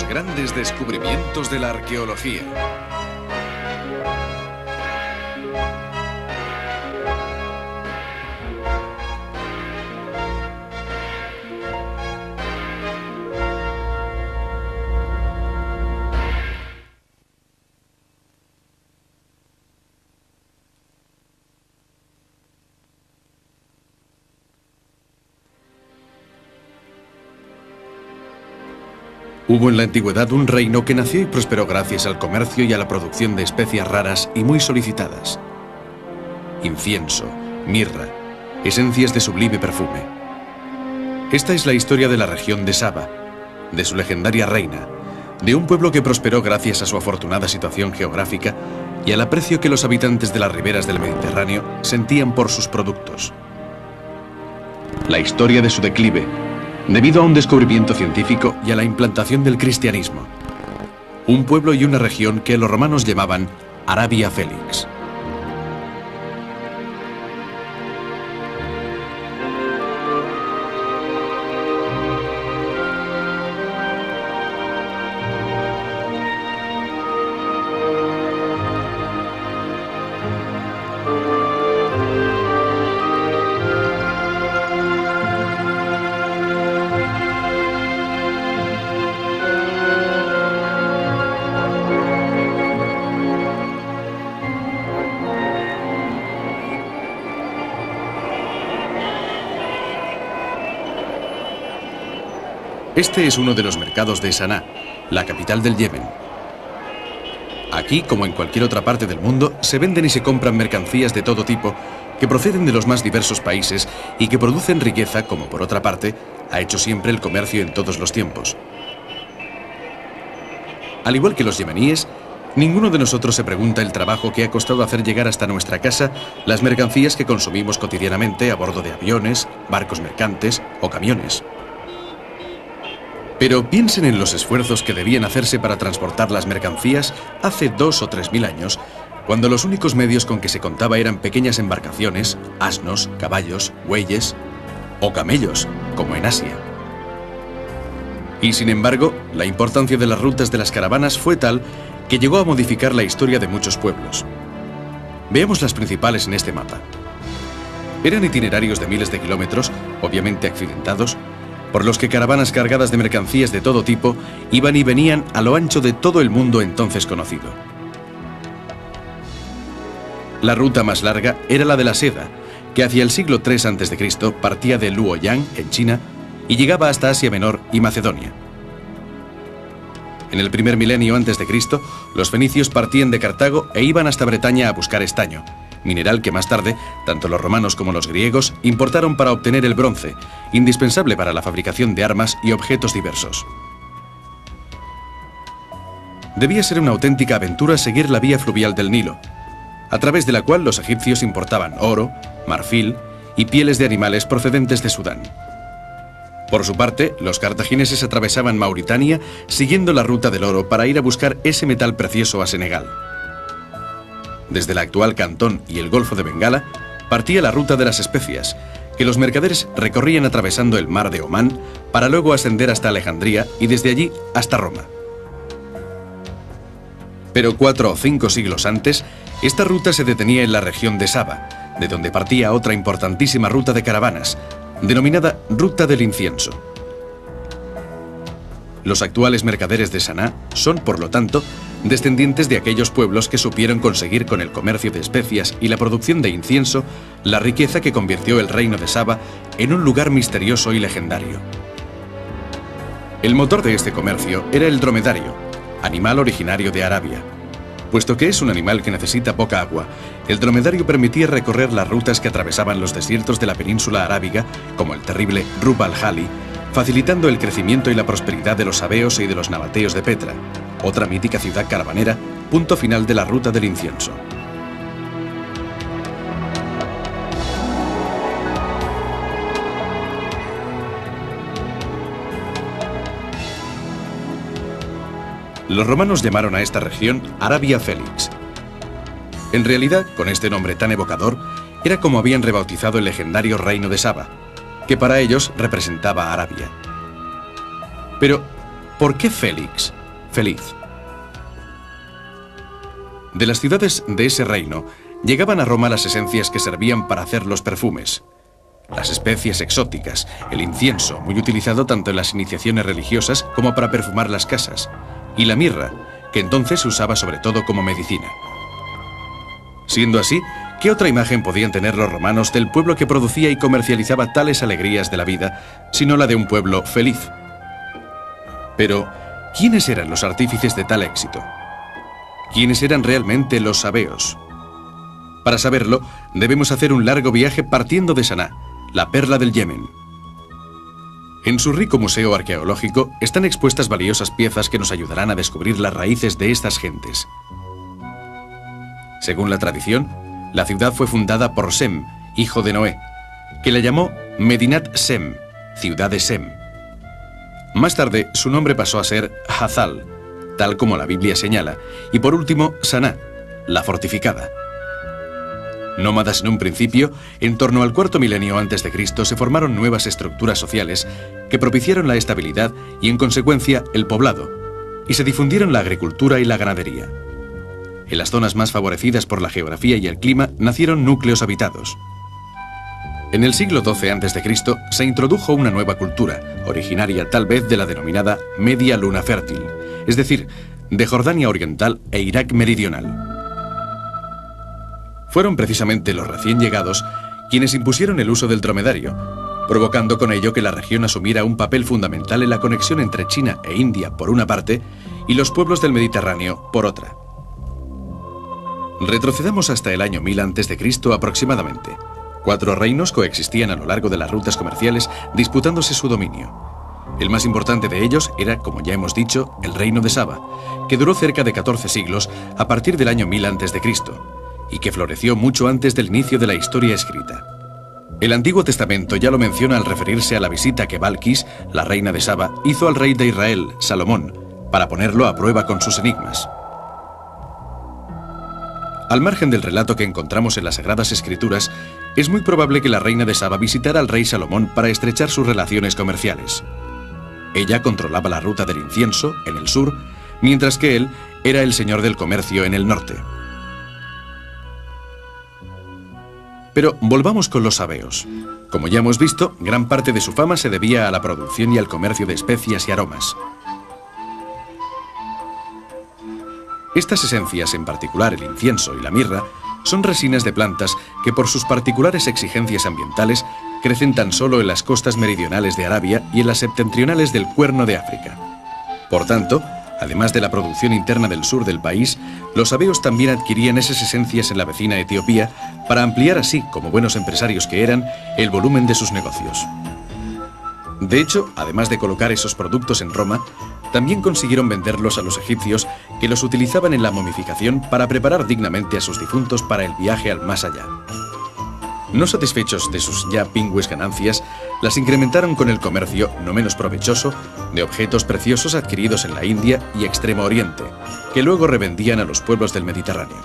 grandes descubrimientos de la arqueología. Hubo en la antigüedad un reino que nació y prosperó gracias al comercio y a la producción de especias raras y muy solicitadas. Incienso, mirra, esencias de sublime perfume. Esta es la historia de la región de Saba, de su legendaria reina, de un pueblo que prosperó gracias a su afortunada situación geográfica y al aprecio que los habitantes de las riberas del Mediterráneo sentían por sus productos. La historia de su declive, debido a un descubrimiento científico y a la implantación del cristianismo. Un pueblo y una región que los romanos llamaban Arabia Felix. Este es uno de los mercados de Saná, la capital del Yemen. Aquí, como en cualquier otra parte del mundo, se venden y se compran mercancías de todo tipo que proceden de los más diversos países y que producen riqueza, como por otra parte ha hecho siempre el comercio en todos los tiempos. Al igual que los yemeníes, ninguno de nosotros se pregunta el trabajo que ha costado hacer llegar hasta nuestra casa las mercancías que consumimos cotidianamente a bordo de aviones, barcos mercantes o camiones. Pero piensen en los esfuerzos que debían hacerse para transportar las mercancías hace 2.000 o 3.000 años, cuando los únicos medios con que se contaba eran pequeñas embarcaciones, asnos, caballos, bueyes o camellos, como en Asia. Y sin embargo, la importancia de las rutas de las caravanas fue tal que llegó a modificar la historia de muchos pueblos. Veamos las principales en este mapa. Eran itinerarios de miles de kilómetros, obviamente accidentados, por los que caravanas cargadas de mercancías de todo tipo iban y venían a lo ancho de todo el mundo entonces conocido. La ruta más larga era la de la seda, que hacia el siglo III a.C. partía de Luoyang, en China, y llegaba hasta Asia Menor y Macedonia. En el primer milenio antes de Cristo, los fenicios partían de Cartago e iban hasta Bretaña a buscar estaño, mineral que más tarde, tanto los romanos como los griegos, importaron para obtener el bronce, indispensable para la fabricación de armas y objetos diversos. Debía ser una auténtica aventura seguir la vía fluvial del Nilo, a través de la cual los egipcios importaban oro, marfil y pieles de animales procedentes de Sudán. Por su parte, los cartagineses atravesaban Mauritania siguiendo la ruta del oro para ir a buscar ese metal precioso a Senegal. Desde el actual Cantón y el Golfo de Bengala, partía la ruta de las especias, que los mercaderes recorrían atravesando el mar de Omán para luego ascender hasta Alejandría y desde allí hasta Roma. Pero 4 o 5 siglos antes, esta ruta se detenía en la región de Saba, de donde partía otra importantísima ruta de caravanas, denominada Ruta del Incienso. Los actuales mercaderes de Saná son, por lo tanto, descendientes de aquellos pueblos que supieron conseguir con el comercio de especias y la producción de incienso la riqueza que convirtió el reino de Saba en un lugar misterioso y legendario. El motor de este comercio era el dromedario, animal originario de Arabia. Puesto que es un animal que necesita poca agua, el dromedario permitía recorrer las rutas que atravesaban los desiertos de la península arábiga, como el terrible Rub al-Khali, facilitando el crecimiento y la prosperidad de los sabeos y de los nabateos de Petra, otra mítica ciudad caravanera, punto final de la ruta del incienso. Los romanos llamaron a esta región Arabia Felix. En realidad, con este nombre tan evocador, era como habían rebautizado el legendario reino de Saba, que para ellos representaba a Arabia. Pero, ¿por qué Félix? feliz. De las ciudades de ese reino llegaban a Roma las esencias que servían para hacer los perfumes, las especias exóticas, el incienso, muy utilizado tanto en las iniciaciones religiosas como para perfumar las casas, y la mirra, que entonces se usaba sobre todo como medicina. Siendo así, ¿qué otra imagen podían tener los romanos del pueblo que producía y comercializaba tales alegrías de la vida, sino la de un pueblo feliz? Pero, ¿quiénes eran los artífices de tal éxito? ¿Quiénes eran realmente los sabeos? Para saberlo, debemos hacer un largo viaje partiendo de Saná, la perla del Yemen. En su rico museo arqueológico están expuestas valiosas piezas que nos ayudarán a descubrir las raíces de estas gentes. Según la tradición, la ciudad fue fundada por Sem, hijo de Noé, que la llamó Medinat Sem, ciudad de Sem. Más tarde, su nombre pasó a ser Hazal, tal como la Biblia señala, y por último, Saná, la fortificada. Nómadas en un principio, en torno al cuarto milenio antes de Cristo se formaron nuevas estructuras sociales que propiciaron la estabilidad y, en consecuencia, el poblado, y se difundieron la agricultura y la ganadería. En las zonas más favorecidas por la geografía y el clima nacieron núcleos habitados. En el siglo XII a.C. se introdujo una nueva cultura, originaria tal vez de la denominada Media Luna Fértil, es decir, de Jordania Oriental e Irak Meridional. Fueron precisamente los recién llegados quienes impusieron el uso del dromedario, provocando con ello que la región asumiera un papel fundamental en la conexión entre China e India por una parte y los pueblos del Mediterráneo por otra. Retrocedamos hasta el año 1000 a.C. aproximadamente. 4 reinos coexistían a lo largo de las rutas comerciales disputándose su dominio. El más importante de ellos era, como ya hemos dicho, el reino de Saba, que duró cerca de 14 siglos a partir del año 1000 a.C., y que floreció mucho antes del inicio de la historia escrita. El Antiguo Testamento ya lo menciona al referirse a la visita que Balquis, la reina de Saba, hizo al rey de Israel, Salomón, para ponerlo a prueba con sus enigmas. Al margen del relato que encontramos en las Sagradas Escrituras, es muy probable que la reina de Saba visitara al rey Salomón para estrechar sus relaciones comerciales. Ella controlaba la ruta del incienso, en el sur, mientras que él era el señor del comercio en el norte. Pero volvamos con los sabeos. Como ya hemos visto, gran parte de su fama se debía a la producción y al comercio de especias y aromas. Estas esencias, en particular el incienso y la mirra, son resinas de plantas que por sus particulares exigencias ambientales crecen tan solo en las costas meridionales de Arabia y en las septentrionales del Cuerno de África. Por tanto, además de la producción interna del sur del país, los sabeos también adquirían esas esencias en la vecina Etiopía para ampliar así, como buenos empresarios que eran, el volumen de sus negocios. De hecho, además de colocar esos productos en Roma, también consiguieron venderlos a los egipcios que los utilizaban en la momificación para preparar dignamente a sus difuntos para el viaje al más allá. No satisfechos de sus ya pingües ganancias, las incrementaron con el comercio, no menos provechoso, de objetos preciosos adquiridos en la India y Extremo Oriente, que luego revendían a los pueblos del Mediterráneo.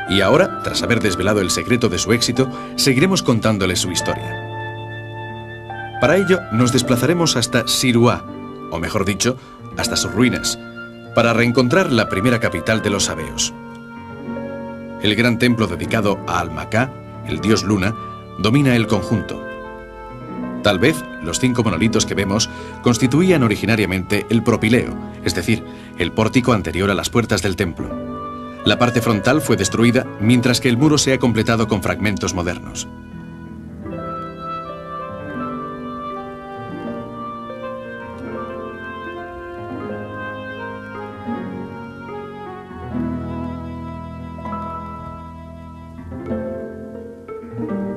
Y ahora, tras haber desvelado el secreto de su éxito, seguiremos contándoles su historia. Para ello, nos desplazaremos hasta Siruá, o mejor dicho, hasta sus ruinas, para reencontrar la primera capital de los sabeos. El gran templo dedicado a Al-Maká, el dios Luna, domina el conjunto. Tal vez los 5 monolitos que vemos constituían originariamente el propileo, es decir, el pórtico anterior a las puertas del templo. La parte frontal fue destruida, mientras que el muro se ha completado con fragmentos modernos.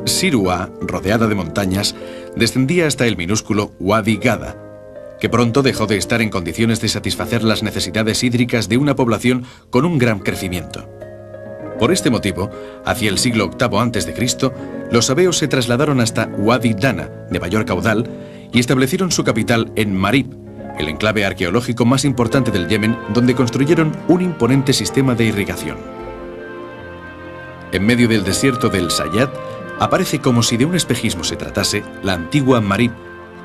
Siruá, rodeada de montañas, descendía hasta el minúsculo Wadi Gada, que pronto dejó de estar en condiciones de satisfacer las necesidades hídricas de una población con un gran crecimiento. Por este motivo, hacia el siglo VIII a.C., los sabeos se trasladaron hasta Wadi Dana, de mayor caudal, y establecieron su capital en Marib, el enclave arqueológico más importante del Yemen, donde construyeron un imponente sistema de irrigación. En medio del desierto del Sayat, aparece como si de un espejismo se tratase la antigua Marib,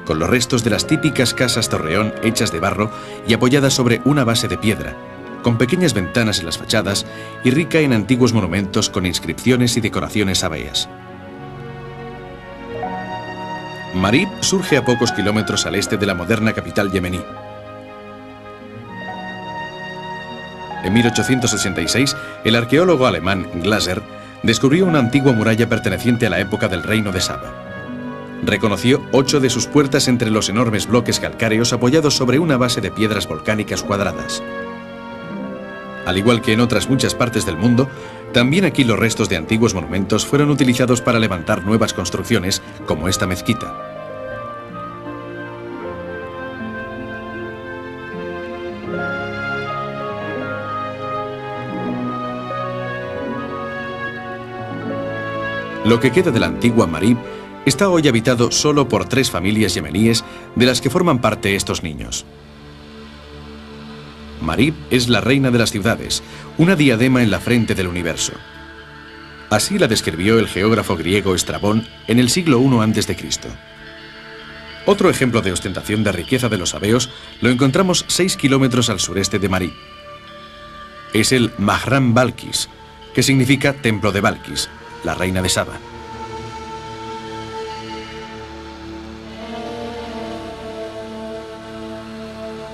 con los restos de las típicas casas torreón hechas de barro y apoyadas sobre una base de piedra, con pequeñas ventanas en las fachadas y rica en antiguos monumentos con inscripciones y decoraciones sabeas. Marib surge a pocos kilómetros al este de la moderna capital yemení. En 1886, el arqueólogo alemán Glaser descubrió una antigua muralla perteneciente a la época del reino de Saba. Reconoció 8 de sus puertas entre los enormes bloques calcáreos apoyados sobre una base de piedras volcánicas cuadradas. Al igual que en otras muchas partes del mundo, también aquí los restos de antiguos monumentos fueron utilizados para levantar nuevas construcciones, como esta mezquita. Lo que queda de la antigua Marib está hoy habitado solo por 3 familias yemeníes, de las que forman parte estos niños. Marib es la reina de las ciudades, una diadema en la frente del universo. Así la describió el geógrafo griego Estrabón en el siglo I a.C. Otro ejemplo de ostentación de riqueza de los sabeos lo encontramos 6 kilómetros al sureste de Marib. Es el Mahram Balkis, que significa Templo de Balkis, la reina de Saba.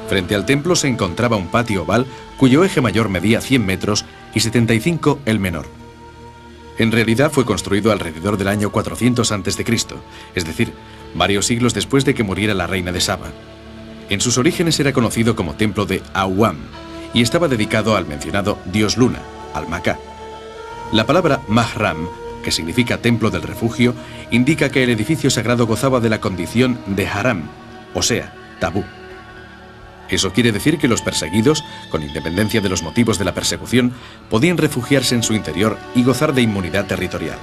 Frente al templo se encontraba un patio oval cuyo eje mayor medía 100 metros y 75 el menor. En realidad fue construido alrededor del año 400 a.C., es decir, varios siglos después de que muriera la reina de Saba. En sus orígenes era conocido como templo de Awam y estaba dedicado al mencionado dios Luna, Al-Makah. La palabra Mahram, que significa templo del refugio, indica que el edificio sagrado gozaba de la condición de haram, o sea, tabú. Eso quiere decir que los perseguidos, con independencia de los motivos de la persecución, podían refugiarse en su interior y gozar de inmunidad territorial.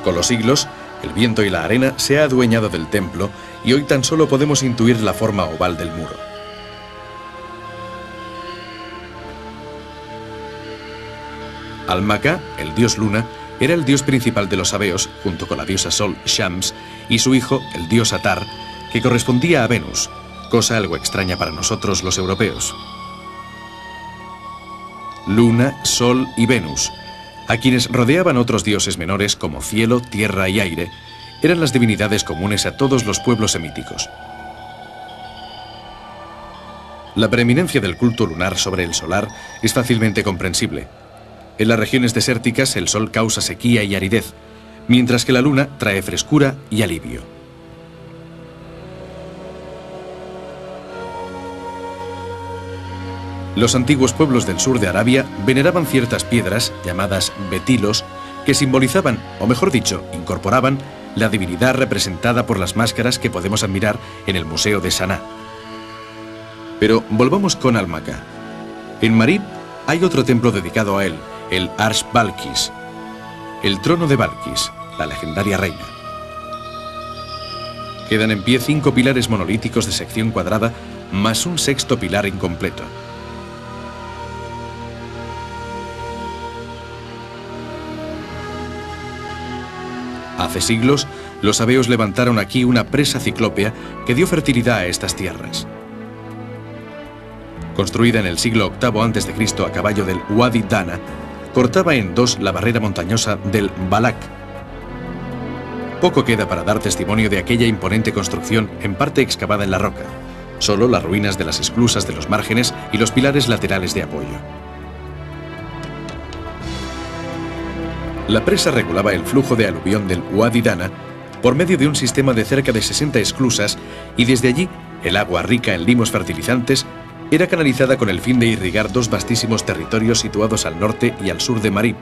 Con los siglos, el viento y la arena se ha adueñado del templo y hoy tan solo podemos intuir la forma oval del muro. Al-Makah, el dios Luna, era el dios principal de los sabeos, junto con la diosa Sol, Shams, y su hijo, el dios Atar, que correspondía a Venus, cosa algo extraña para nosotros los europeos. Luna, Sol y Venus, a quienes rodeaban otros dioses menores como cielo, tierra y aire, eran las divinidades comunes a todos los pueblos semíticos. La preeminencia del culto lunar sobre el solar es fácilmente comprensible. En las regiones desérticas el sol causa sequía y aridez, mientras que la luna trae frescura y alivio. Los antiguos pueblos del sur de Arabia veneraban ciertas piedras, llamadas betilos, que simbolizaban, o mejor dicho, incorporaban, la divinidad representada por las máscaras que podemos admirar en el Museo de Saná. Pero volvamos con Al-Makah. En Marib hay otro templo dedicado a él, el Arsh Balkis, el trono de Balkis, la legendaria reina. Quedan en pie 5 pilares monolíticos de sección cuadrada, más un 6º pilar incompleto. Hace siglos, los sabeos levantaron aquí una presa ciclópea que dio fertilidad a estas tierras. Construida en el siglo VIII a.C. a caballo del Wadi Dana, cortaba en 2 la barrera montañosa del Balak. Poco queda para dar testimonio de aquella imponente construcción en parte excavada en la roca, solo las ruinas de las esclusas de los márgenes y los pilares laterales de apoyo. La presa regulaba el flujo de aluvión del Wadi Dana por medio de un sistema de cerca de 60 esclusas y desde allí el agua rica en limos fertilizantes era canalizada con el fin de irrigar 2 vastísimos territorios situados al norte y al sur de Marib,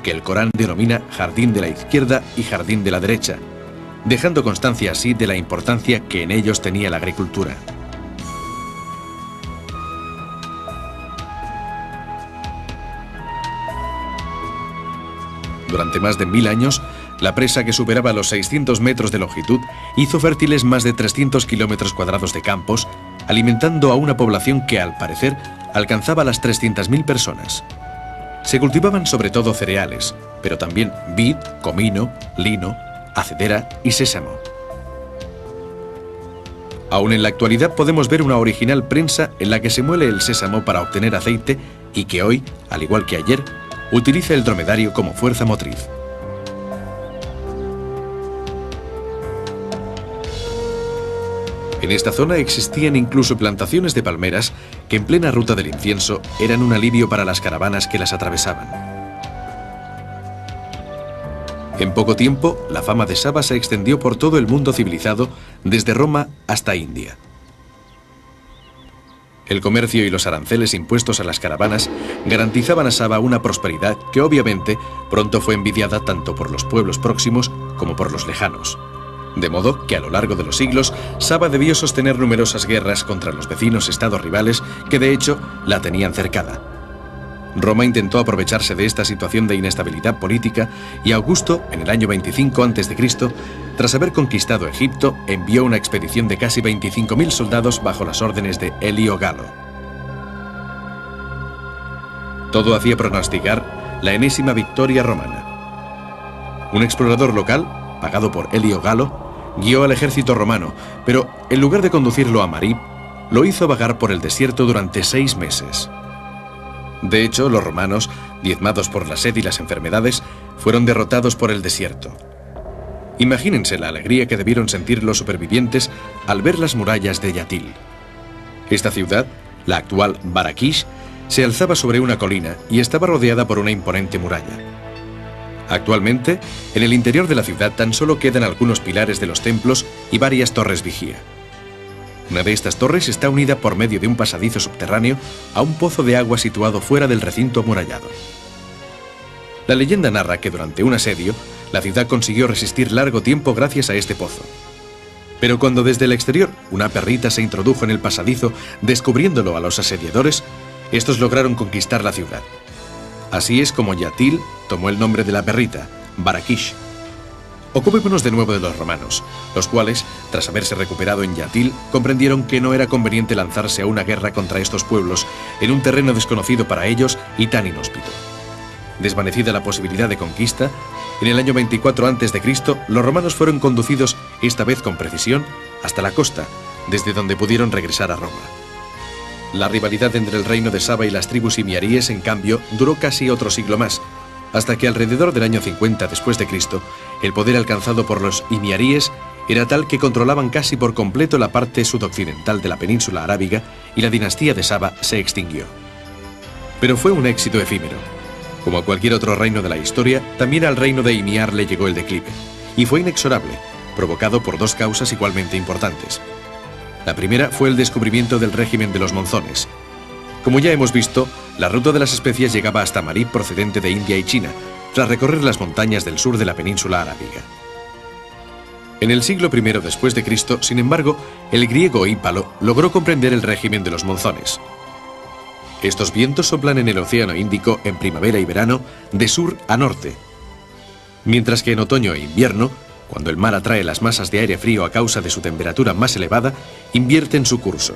que el Corán denomina Jardín de la izquierda y Jardín de la derecha, dejando constancia así de la importancia que en ellos tenía la agricultura. Durante más de 1000 años, la presa, que superaba los 600 metros de longitud, hizo fértiles más de 300 kilómetros cuadrados de campos, alimentando a una población que, al parecer, alcanzaba las 300.000 personas. Se cultivaban sobre todo cereales, pero también vid, comino, lino, hacedera y sésamo. Aún en la actualidad podemos ver una original prensa en la que se muele el sésamo para obtener aceite y que hoy, al igual que ayer, utiliza el dromedario como fuerza motriz. En esta zona existían incluso plantaciones de palmeras que en plena ruta del incienso eran un alivio para las caravanas que las atravesaban. En poco tiempo, la fama de Saba se extendió por todo el mundo civilizado, desde Roma hasta India. El comercio y los aranceles impuestos a las caravanas garantizaban a Saba una prosperidad que obviamente pronto fue envidiada tanto por los pueblos próximos como por los lejanos. De modo que a lo largo de los siglos, Saba debió sostener numerosas guerras contra los vecinos estados rivales que de hecho la tenían cercada. Roma intentó aprovecharse de esta situación de inestabilidad política y Augusto, en el año 25 a.C., tras haber conquistado Egipto, envió una expedición de casi 25.000 soldados bajo las órdenes de Elio Galo. Todo hacía pronosticar la enésima victoria romana. Un explorador local, pagado por Elio Galo, guió al ejército romano, pero en lugar de conducirlo a Marib, lo hizo vagar por el desierto durante 6 meses. De hecho, los romanos, diezmados por la sed y las enfermedades, fueron derrotados por el desierto. Imagínense la alegría que debieron sentir los supervivientes al ver las murallas de Yatil. Esta ciudad, la actual Barakish, se alzaba sobre una colina y estaba rodeada por una imponente muralla. Actualmente, en el interior de la ciudad tan solo quedan algunos pilares de los templos y varias torres vigía. Una de estas torres está unida por medio de un pasadizo subterráneo a un pozo de agua situado fuera del recinto amurallado. La leyenda narra que durante un asedio, la ciudad consiguió resistir largo tiempo gracias a este pozo. Pero cuando desde el exterior una perrita se introdujo en el pasadizo descubriéndolo a los asediadores, estos lograron conquistar la ciudad. Así es como Yatil tomó el nombre de la perrita, Barakish. Ocupémonos de nuevo de los romanos, los cuales, tras haberse recuperado en Yatil, comprendieron que no era conveniente lanzarse a una guerra contra estos pueblos en un terreno desconocido para ellos y tan inhóspito. Desvanecida la posibilidad de conquista, en el año 24 a.C., los romanos fueron conducidos, esta vez con precisión, hasta la costa, desde donde pudieron regresar a Roma. La rivalidad entre el reino de Saba y las tribus imiaríes, en cambio, duró casi otro siglo más, hasta que alrededor del año 50 después de Cristo, el poder alcanzado por los imiaríes era tal que controlaban casi por completo la parte sudoccidental de la península arábiga y la dinastía de Saba se extinguió. Pero fue un éxito efímero. Como a cualquier otro reino de la historia, también al reino de Imiar le llegó el declive, y fue inexorable, provocado por 2 causas igualmente importantes. La primera fue el descubrimiento del régimen de los monzones. Como ya hemos visto, la ruta de las especias llegaba hasta Marib procedente de India y China, tras recorrer las montañas del sur de la península arábiga. En el siglo I después de Cristo, sin embargo, el griego Hípalo logró comprender el régimen de los monzones. Estos vientos soplan en el Océano Índico en primavera y verano, de sur a norte, mientras que en otoño e invierno, cuando el mar atrae las masas de aire frío a causa de su temperatura más elevada, invierten su curso.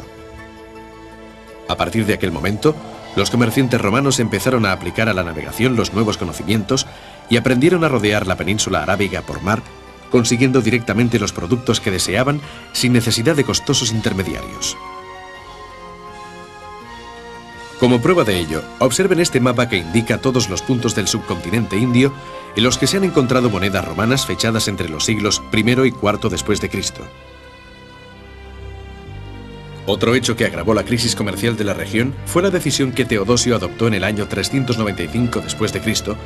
A partir de aquel momento, los comerciantes romanos empezaron a aplicar a la navegación los nuevos conocimientos y aprendieron a rodear la península arábiga por mar, consiguiendo directamente los productos que deseaban sin necesidad de costosos intermediarios. Como prueba de ello, observen este mapa que indica todos los puntos del subcontinente indio en los que se han encontrado monedas romanas fechadas entre los siglos I y IV después de Cristo. Otro hecho que agravó la crisis comercial de la región fue la decisión que Teodosio adoptó en el año 395 después de Cristo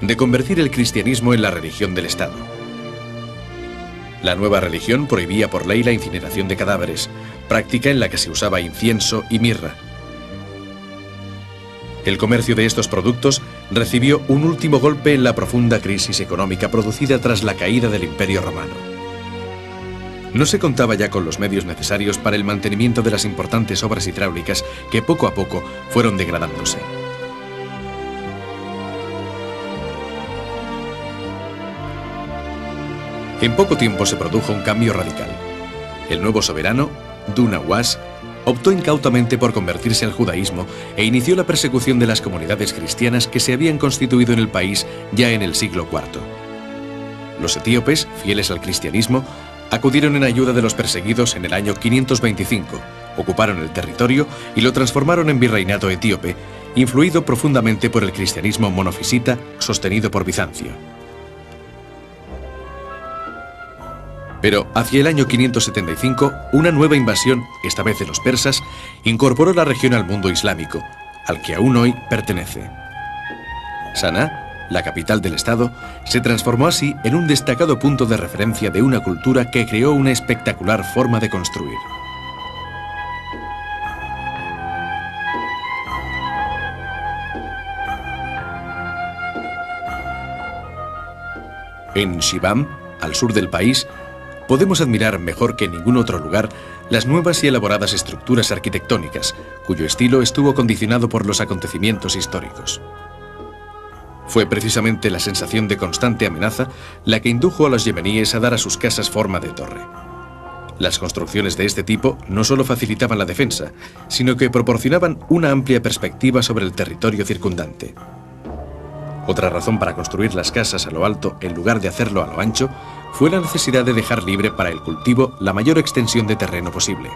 de convertir el cristianismo en la religión del Estado. La nueva religión prohibía por ley la incineración de cadáveres, práctica en la que se usaba incienso y mirra. El comercio de estos productos recibió un último golpe en la profunda crisis económica producida tras la caída del Imperio Romano. No se contaba ya con los medios necesarios para el mantenimiento de las importantes obras hidráulicas que poco a poco fueron degradándose. En poco tiempo se produjo un cambio radical. El nuevo soberano, Du-Nawas, optó incautamente por convertirse al judaísmo e inició la persecución de las comunidades cristianas que se habían constituido en el país ya en el siglo IV. Los etíopes, fieles al cristianismo, acudieron en ayuda de los perseguidos en el año 525, ocuparon el territorio y lo transformaron en virreinato etíope, influido profundamente por el cristianismo monofisita sostenido por Bizancio. Pero hacia el año 575, una nueva invasión, esta vez de los persas, incorporó la región al mundo islámico, al que aún hoy pertenece. Saná, la capital del estado, se transformó así en un destacado punto de referencia de una cultura que creó una espectacular forma de construir. En Shibam, al sur del país, podemos admirar mejor que en ningún otro lugar las nuevas y elaboradas estructuras arquitectónicas, cuyo estilo estuvo condicionado por los acontecimientos históricos. Fue precisamente la sensación de constante amenaza la que indujo a los yemeníes a dar a sus casas forma de torre. Las construcciones de este tipo no solo facilitaban la defensa, sino que proporcionaban una amplia perspectiva sobre el territorio circundante. Otra razón para construir las casas a lo alto en lugar de hacerlo a lo ancho fue la necesidad de dejar libre para el cultivo la mayor extensión de terreno posible.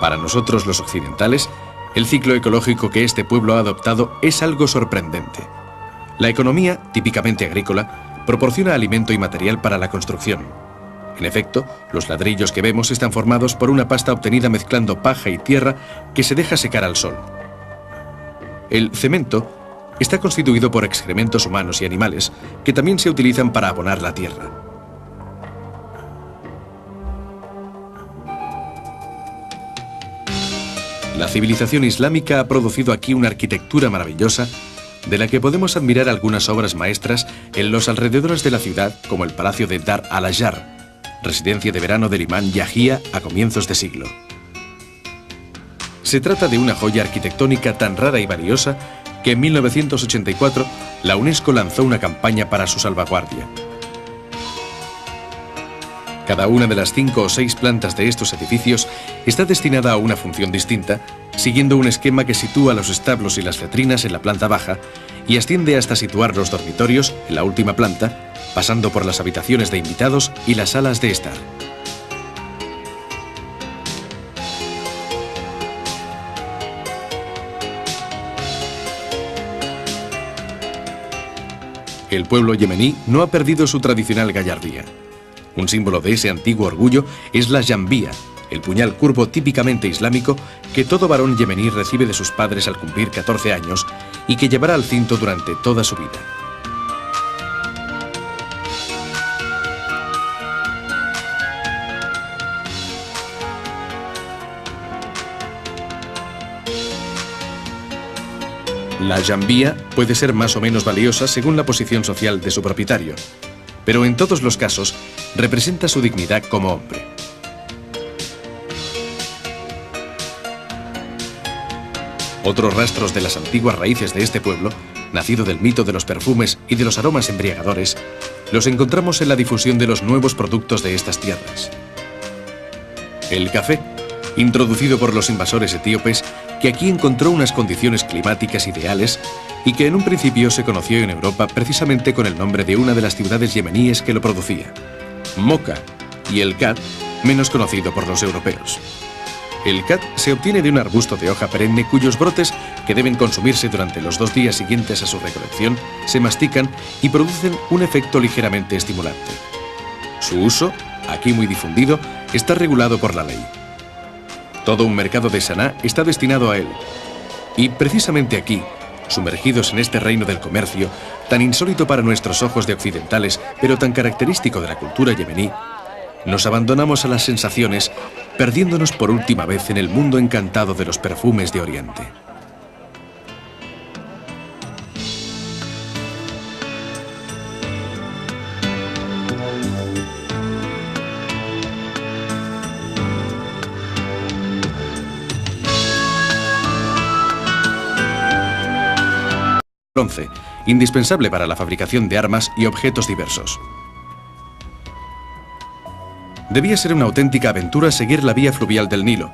Para nosotros los occidentales, el ciclo ecológico que este pueblo ha adoptado es algo sorprendente. La economía, típicamente agrícola, proporciona alimento y material para la construcción. En efecto, los ladrillos que vemos están formados por una pasta obtenida mezclando paja y tierra que se deja secar al sol. El cemento está constituido por excrementos humanos y animales que también se utilizan para abonar la tierra. La civilización islámica ha producido aquí una arquitectura maravillosa de la que podemos admirar algunas obras maestras en los alrededores de la ciudad, como el Palacio de Dar al-Ayar, residencia de verano del imán Yahía a comienzos de siglo. Se trata de una joya arquitectónica tan rara y valiosa que en 1984 la UNESCO lanzó una campaña para su salvaguardia. Cada una de las 5 o 6 plantas de estos edificios está destinada a una función distinta, siguiendo un esquema que sitúa los establos y las letrinas en la planta baja y asciende hasta situar los dormitorios en la última planta, pasando por las habitaciones de invitados y las salas de estar. El pueblo yemení no ha perdido su tradicional gallardía. Un símbolo de ese antiguo orgullo es la jambía, el puñal curvo típicamente islámico que todo varón yemení recibe de sus padres al cumplir 14 años y que llevará al cinto durante toda su vida. La jambía puede ser más o menos valiosa según la posición social de su propietario, pero en todos los casos representa su dignidad como hombre. Otros rastros de las antiguas raíces de este pueblo, nacido del mito de los perfumes y de los aromas embriagadores, los encontramos en la difusión de los nuevos productos de estas tierras. El café, introducido por los invasores etíopes, que aquí encontró unas condiciones climáticas ideales y que en un principio se conoció en Europa precisamente con el nombre de una de las ciudades yemeníes que lo producía, Moca, y el khat, menos conocido por los europeos. El khat se obtiene de un arbusto de hoja perenne cuyos brotes, que deben consumirse durante los 2 días siguientes a su recolección, se mastican y producen un efecto ligeramente estimulante. Su uso, aquí muy difundido, está regulado por la ley. Todo un mercado de Saná está destinado a él. Y precisamente aquí, sumergidos en este reino del comercio, tan insólito para nuestros ojos de occidentales, pero tan característico de la cultura yemení, nos abandonamos a las sensaciones, perdiéndonos por última vez en el mundo encantado de los perfumes de Oriente. Bronce, indispensable para la fabricación de armas y objetos diversos. Debía ser una auténtica aventura seguir la vía fluvial del Nilo.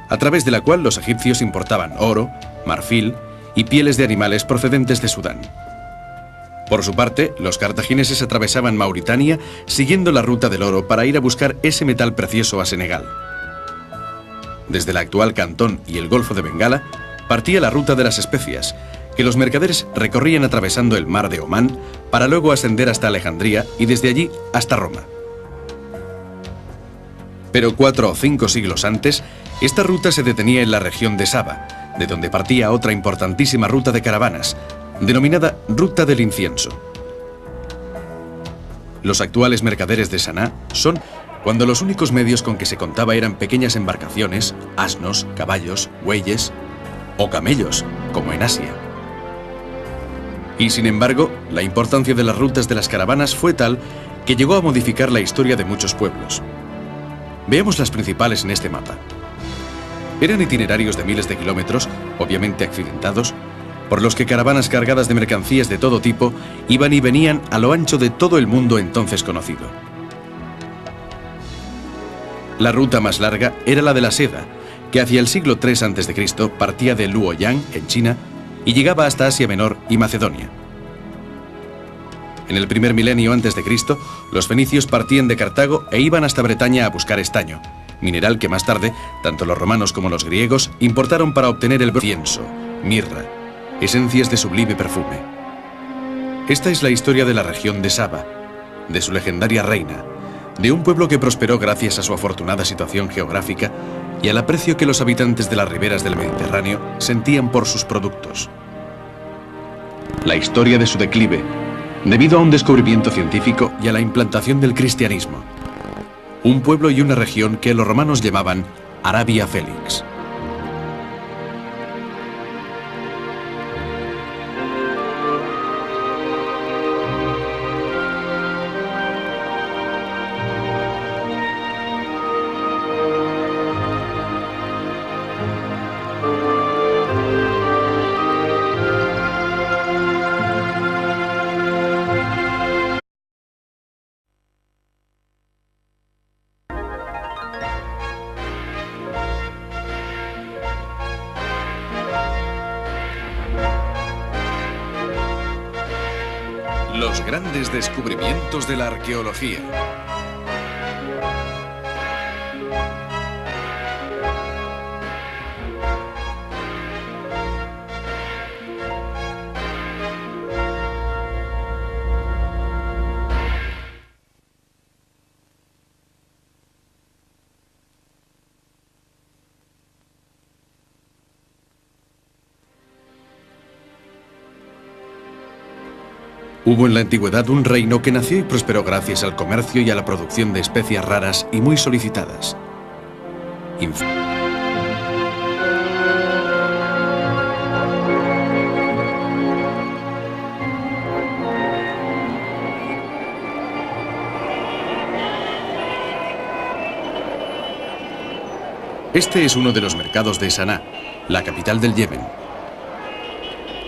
a través de la cual los egipcios importaban oro, marfil y pieles de animales procedentes de Sudán. Por su parte, los cartagineses atravesaban Mauritania siguiendo la ruta del oro para ir a buscar ese metal precioso a Senegal. Desde el actual Cantón y el Golfo de Bengala partía la ruta de las especias, que los mercaderes recorrían atravesando el mar de Omán para luego ascender hasta Alejandría y desde allí hasta Roma. Pero 4 o 5 siglos antes, esta ruta se detenía en la región de Saba, de donde partía otra importantísima ruta de caravanas, denominada Ruta del Incienso. Los actuales mercaderes de Saná son cuando los únicos medios con que se contaba eran pequeñas embarcaciones, asnos, caballos, bueyes o camellos, como en Asia. Y sin embargo, la importancia de las rutas de las caravanas fue tal que llegó a modificar la historia de muchos pueblos. Veamos las principales en este mapa. Eran itinerarios de miles de kilómetros, obviamente accidentados, por los que caravanas cargadas de mercancías de todo tipo iban y venían a lo ancho de todo el mundo entonces conocido. La ruta más larga era la de la seda, que hacia el siglo III a.C. partía de Luoyang, en China, y llegaba hasta Asia Menor y Macedonia. En el primer milenio antes de Cristo, los fenicios partían de Cartago e iban hasta Bretaña a buscar estaño, mineral que más tarde, tanto los romanos como los griegos, importaron para obtener el incienso, mirra, esencias de sublime perfume. Esta es la historia de la región de Saba, de su legendaria reina, de un pueblo que prosperó gracias a su afortunada situación geográfica y al aprecio que los habitantes de las riberas del Mediterráneo sentían por sus productos. La historia de su declive, debido a un descubrimiento científico y a la implantación del cristianismo. Un pueblo y una región que los romanos llamaban Arabia Felix. Los grandes descubrimientos de la arqueología. Hubo en la antigüedad un reino que nació y prosperó gracias al comercio y a la producción de especias raras y muy solicitadas. Este es uno de los mercados de Saná, la capital del Yemen.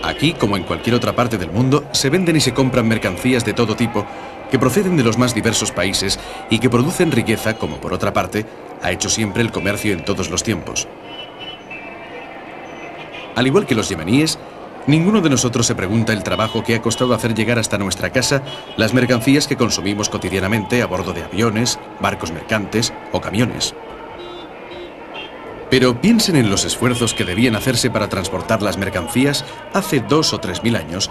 Aquí, como en cualquier otra parte del mundo, se venden y se compran mercancías de todo tipo que proceden de los más diversos países y que producen riqueza, como por otra parte ha hecho siempre el comercio en todos los tiempos. Al igual que los yemeníes, ninguno de nosotros se pregunta el trabajo que ha costado hacer llegar hasta nuestra casa las mercancías que consumimos cotidianamente a bordo de aviones, barcos mercantes o camiones. Pero piensen en los esfuerzos que debían hacerse para transportar las mercancías hace 2 o 3 mil años